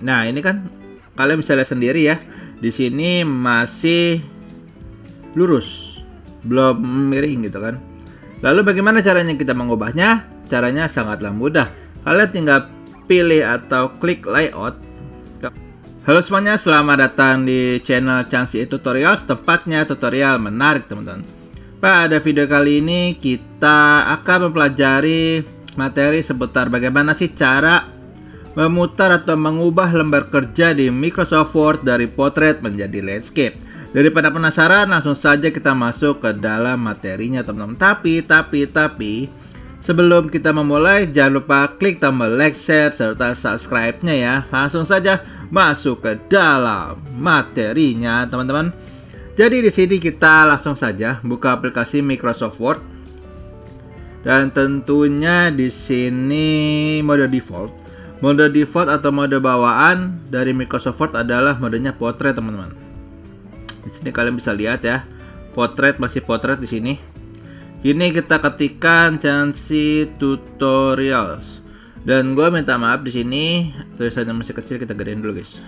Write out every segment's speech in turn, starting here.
Nah, ini kan kalian bisa lihat sendiri ya. Di sini masih lurus, belum miring gitu kan. Lalu bagaimana caranya kita mengubahnya? Caranya sangatlah mudah. Kalian tinggal pilih atau klik layout. Halo semuanya, selamat datang di channel Changsi Tutorials, tempatnya tutorial menarik teman-teman. Pada video kali ini kita akan mempelajari materi seputar bagaimana sih cara memutar atau mengubah lembar kerja di Microsoft Word dari portrait menjadi landscape. Daripada penasaran, langsung saja kita masuk ke dalam materinya teman-teman. Tapi sebelum kita memulai, jangan lupa klik tombol like, share, serta subscribe-nya ya. Langsung saja masuk ke dalam materinya teman-teman. Jadi di sini kita langsung saja buka aplikasi Microsoft Word. Dan tentunya di sini mode default. Mode default atau mode bawaan dari Microsoft Word adalah modenya portrait teman-teman. Di sini kalian bisa lihat ya, portrait, masih portrait di sini. Ini kita ketikkan Changsi Tutorials. Dan gue minta maaf di sini tulisannya masih kecil, kita gedein dulu guys.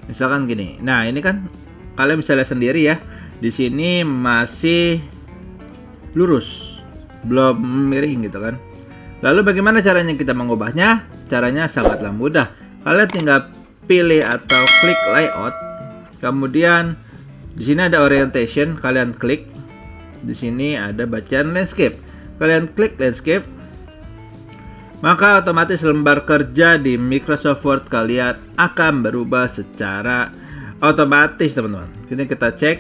Misalkan gini. Nah, ini kan kalian bisa lihat sendiri ya. Di sini masih lurus, belum miring gitu kan. Lalu bagaimana caranya kita mengubahnya? Caranya sangatlah mudah. Kalian tinggal pilih atau klik layout. Kemudian di sini ada orientation, kalian klik. Di sini ada bacaan landscape. Kalian klik landscape. Maka otomatis lembar kerja di Microsoft Word kalian akan berubah secara otomatis teman-teman. Ini kita cek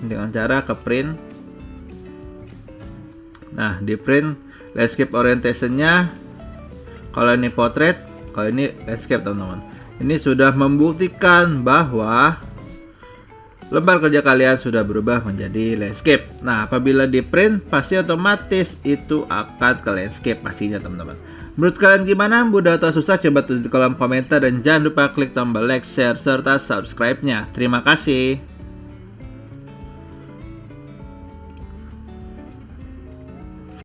dengan cara ke print. Nah, di print landscape orientation-nya, kalau ini portrait, kalau ini landscape teman-teman. Ini sudah membuktikan bahwa lembar kerja kalian sudah berubah menjadi landscape. Nah, apabila di print pasti otomatis itu akan ke landscape pastinya teman-teman. Menurut kalian gimana? Mudah atau susah? Coba tulis di kolom komentar dan jangan lupa klik tombol like, share, serta subscribe-nya. Terima kasih.